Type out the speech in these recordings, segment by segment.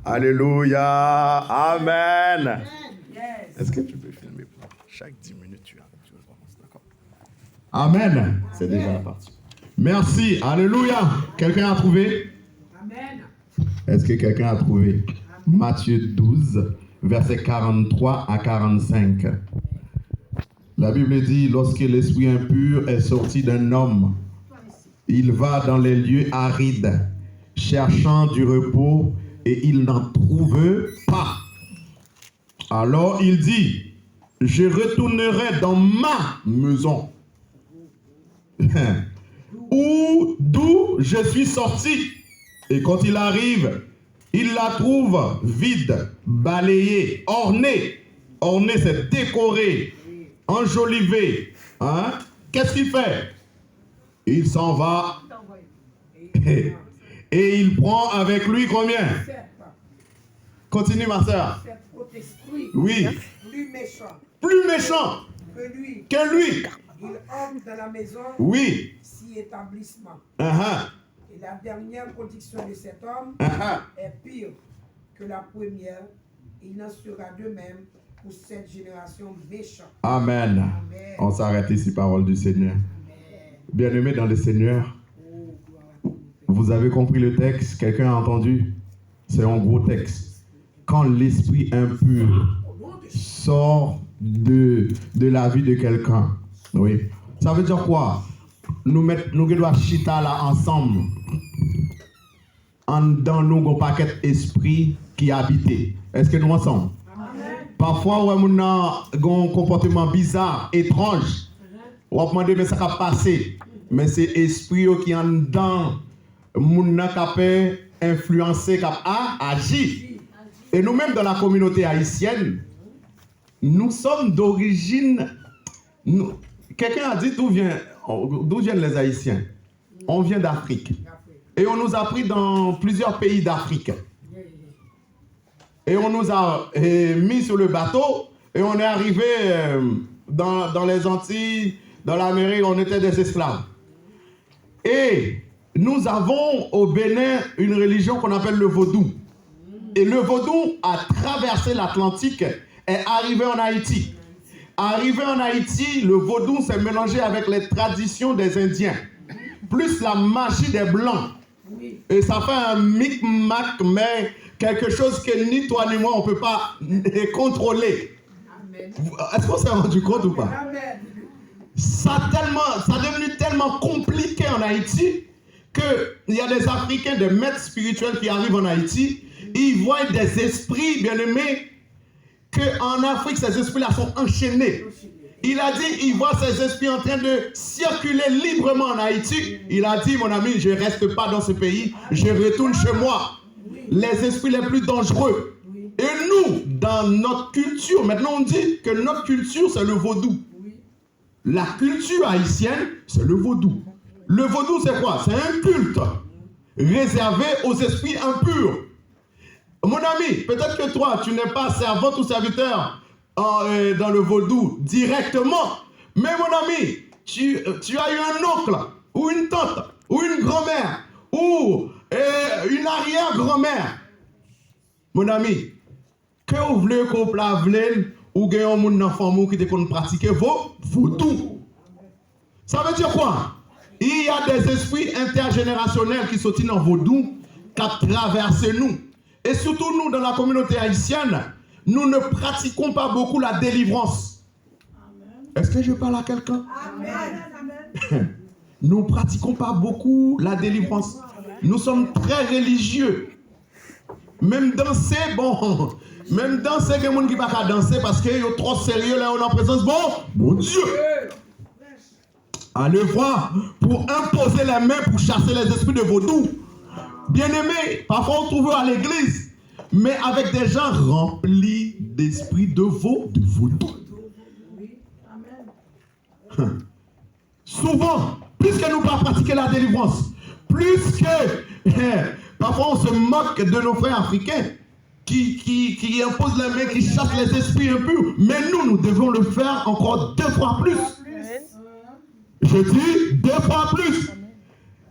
Alléluia. Amen. Yes. Est-ce que tu peux filmer pour chaque 10 minutes tu recommences, d'accord? Amen. C'est déjà la partie. Merci. Alléluia. Quelqu'un a trouvé? Amen. Est-ce que quelqu'un a trouvé? Matthieu 12, versets 43 à 45. La Bible dit, lorsque l'esprit impur est sorti d'un homme, il va dans les lieux arides, cherchant du repos, et il n'en trouve pas. Alors il dit, je retournerai dans ma maison, d'où je suis sorti. Et quand il arrive, il la trouve vide, balayée, ornée. Ornée, c'est décoré, enjolivé. Hein? Qu'est-ce qu'il fait? Il s'en va et il prend avec lui combien? Continue, ma soeur. Oui. Plus méchant que lui. Il entre dans la maison. Oui. Si établissement. Uh-huh. Et la dernière condition de cet homme est pire que la première. Il n'en sera de même pour cette génération méchante. Amen. Amen. On s'arrête ici, parole du Seigneur. Bien-aimés dans le Seigneur, vous avez compris le texte? Quelqu'un a entendu? C'est un gros texte. Quand l'esprit impur sort de la vie de quelqu'un, oui. Ça veut dire quoi? Nous devons chita là ensemble. Dans nous, un paquet d'esprit qui habite. Est-ce que nous ensemble? Parfois, on a un comportement bizarre, étrange. On va demander, mais ça va passer. Mais c'est l'esprit qui est dedans, qui peut influencer, qui agir. Et nous-mêmes, dans la communauté haïtienne, nous sommes d'origine. Quelqu'un a dit d'où viennent les Haïtiens? On vient d'Afrique. Et on nous a pris dans plusieurs pays d'Afrique. Et on nous a mis sur le bateau et on est arrivé dans les Antilles, dans l'Amérique, on était des esclaves. Et nous avons au Bénin une religion qu'on appelle le vaudou. Et le vaudou a traversé l'Atlantique et est arrivé en Haïti. Arrivé en Haïti, le vaudou s'est mélangé avec les traditions des Indiens, plus la magie des Blancs. Et ça fait un micmac, mais quelque chose que ni toi ni moi, on ne peut pas contrôler. Est-ce qu'on s'est rendu compte ou pas? Ça est devenu tellement compliqué en Haïti qu'il y a des Africains, des maîtres spirituels qui arrivent en Haïti, ils voient des esprits, bien aimés, qu'en Afrique, ces esprits-là sont enchaînés. Il a dit, il voit ces esprits en train de circuler librement en Haïti. Il a dit, mon ami, je ne reste pas dans ce pays, je retourne chez moi. Les esprits les plus dangereux. Et nous, dans notre culture, maintenant on dit que notre culture, c'est le vaudou. La culture haïtienne, c'est le vaudou. Le vaudou, c'est quoi? C'est un culte réservé aux esprits impurs. Mon ami, peut-être que toi, tu n'es pas servante ou serviteur dans le vaudou directement. Mais mon ami, tu as eu un oncle, ou une tante, ou une grand-mère, ou une arrière-grand-mère. Mon ami, que vous voulez qu'on plave ou que vous avez un enfant qui te pratiquer vaudou. Ça veut dire quoi? Il y a des esprits intergénérationnels qui sont dans vaudou, qui traversent nous. Et surtout nous, dans la communauté haïtienne, nous ne pratiquons pas beaucoup la délivrance. Est-ce que je parle à quelqu'un? Nous ne pratiquons pas beaucoup la délivrance. Nous sommes très religieux. Même danser, bon, même danser, il y a des gens qui ne peuvent pas danser parce qu'ils sont trop sérieux là, on est en présence. Bon, mon Dieu! Allez voir pour imposer les mains pour chasser les esprits de vaudou. Bien-aimés, parfois on trouve à l'église, mais avec des gens remplis d'esprits de vaudou. Souvent, plus que nous pas pratiquer la délivrance, plus que parfois on se moque de nos frères africains qui imposent les mains, qui chassent les esprits impurs, mais nous devons le faire encore 2 fois plus. Je dis 2 fois plus.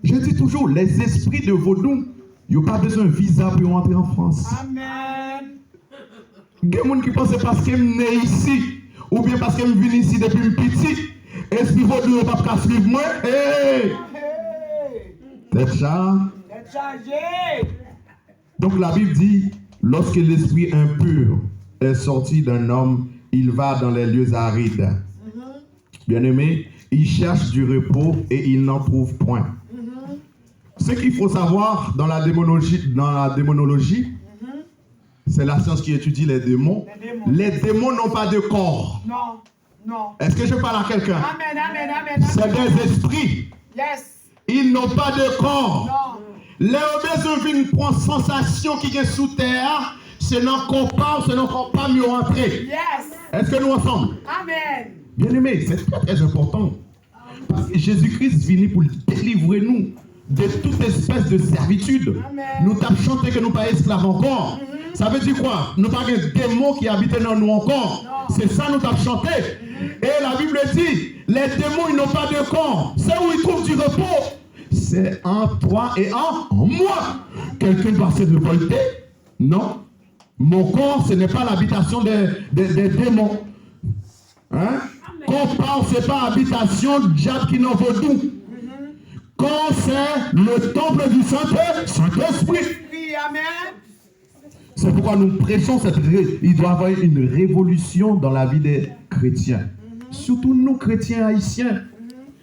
Je dis toujours, les esprits de vaudou Ils n'ont pas besoin de visa pour rentrer en France. Amen. Il y a des gens qui pensent parce qu'ils sont nés ici, ou bien parce qu'ils sont venus ici depuis petit, esprit vaudou ne va pas suivre moi. Hey! Tête chargée. Donc la Bible dit, lorsque l'esprit impur est sorti d'un homme, il va dans les lieux arides. Bien-aimé, il cherche du repos et il n'en trouve point. Ce qu'il faut savoir dans la démonologie, c'est la science qui étudie les démons. Les démons n'ont pas de corps. Non. Est-ce que je parle à quelqu'un? Amen. C'est des esprits. Yes. Ils n'ont pas de corps. Non. Les obèses viennent prendre sensation qui est sous terre. C'est non qu'on parle, c'est non qu'on pas mieux rentrer. Yes. Est-ce que nous ensemble? Amen. Bien aimé, c'est très important. Parce que Jésus-Christ est venu pour délivrer nous de toute espèce de servitude. Amen. Nous t'avons chanté que nous pas esclaves encore. Ça veut dire quoi? Nous pas des démons qui habitent dans nous encore. C'est ça nous t'avons chanté. Et la Bible dit, les démons ils n'ont pas de corps. C'est où ils trouvent du repos. C'est en toi et en moi. Quelqu'un doit se révolter? Non. Mon corps, ce n'est pas l'habitation des démons. Hein? Quand on parle, ce n'est pas habitation du diable qui n'en vaudou. Quand c'est le temple du Saint-Esprit. Amen. C'est pourquoi nous prêchons il doit y avoir une révolution dans la vie des chrétiens. Surtout nous, chrétiens haïtiens.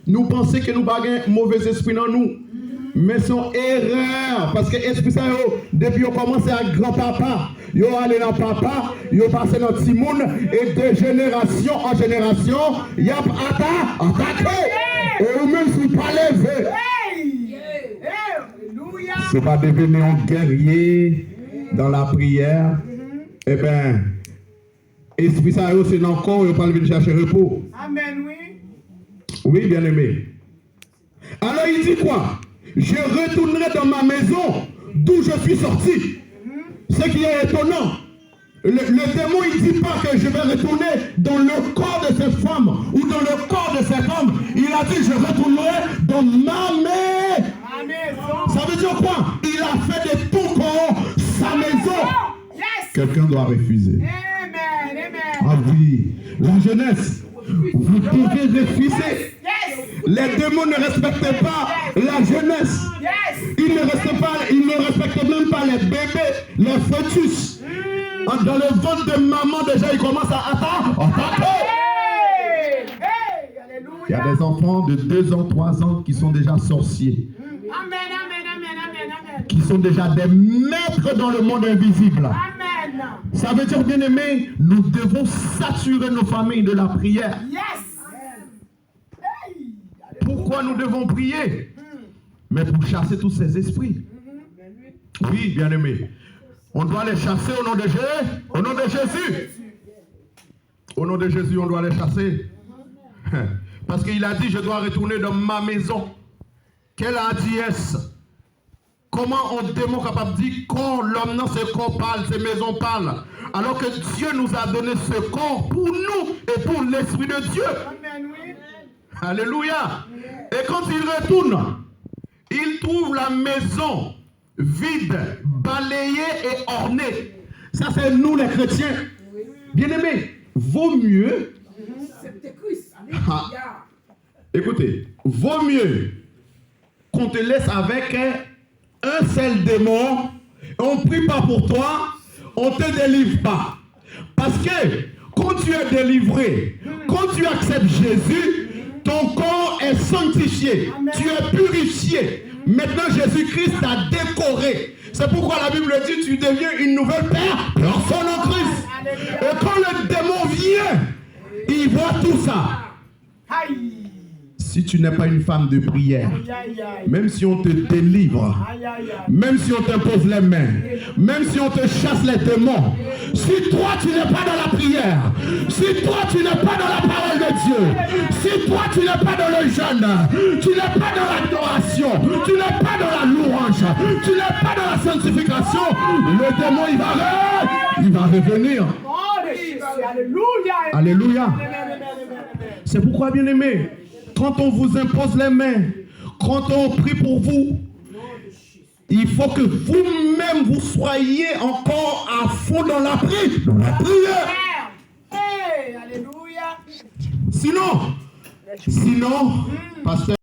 Nous pensons que nous n'avons pas un mauvais esprit dans nous. Mais c'est une erreur. Parce que l'esprit, depuis qu'on commence à grand-papa, ils sont allés dans papa, ils sont passés dans Timoun, et de génération en génération, ils ont attaqué. Et eux-mêmes ne sont pas levés. Ce n'est pas devenir un guerrier dans la prière. Eh bien, esprit, c'est dans le corps, ils ne pas venir chercher repos. Amen, oui. Oui, bien aimé. Alors il dit quoi? Je retournerai dans ma maison d'où je suis sorti. Ce qui est étonnant. Le démon, il ne dit pas que je vais retourner dans le corps de cette femme ou dans le corps de cet homme. Il a dit, je retournerai dans ma maison. Ça veut dire quoi? Il a fait de ton corps sa maison. Quelqu'un doit refuser. Amen. Ah oui, la jeunesse, vous pouvez refuser. Les démons ne respectent pas la jeunesse. Ils ne respectent même pas les bébés, les fœtus. Dans le ventre de maman, déjà, ils commencent à attaquer. Il y a des enfants de 2 ans, 3 ans qui sont déjà sorciers. Amen. Qui sont déjà des maîtres dans le monde invisible. Amen. Ça veut dire, bien aimé, nous devons saturer nos familles de la prière. Pourquoi nous devons prier? Mais pour chasser tous ces esprits. Oui, bien aimé. On doit les chasser au nom de Jésus. Au nom de Jésus. Au nom de Jésus, on doit les chasser. Parce qu'il a dit, je dois retourner dans ma maison. Quelle hardiesse. Comment un démon capable de dire quand l'homme dans ce corps parle, ces maisons parlent. Alors que Dieu nous a donné ce corps pour nous et pour l'Esprit de Dieu. Amen, oui. Alléluia. Et quand il retourne, il trouve la maison vide, balayée et ornée. Ça, c'est nous les chrétiens. Bien-aimés, vaut mieux. Écoutez, vaut mieux qu'on te laisse avec un seul démon, on ne prie pas pour toi, on ne te délivre pas. Parce que quand tu es délivré, quand tu acceptes Jésus, ton corps est sanctifié, Amen. Tu es purifié. Maintenant, Jésus-Christ t'a décoré. C'est pourquoi la Bible dit tu deviens une nouvelle personne en Christ. Et quand le démon vient, il voit tout ça. Aïe. Si tu n'es pas une femme de prière, même si on te délivre, même si on t'impose les mains, même si on te chasse les démons, si toi tu n'es pas dans la prière, si toi tu n'es pas dans la parole de Dieu, si toi tu n'es pas dans le jeûne, tu n'es pas dans l'adoration, tu n'es pas dans la louange, tu n'es pas dans la sanctification, le démon il va revenir. Alléluia. Alléluia. C'est pourquoi, bien aimé, quand on vous impose les mains, quand on prie pour vous, il faut que vous-même vous soyez encore à fond dans la prière. Hey, alléluia. Sinon, pasteur.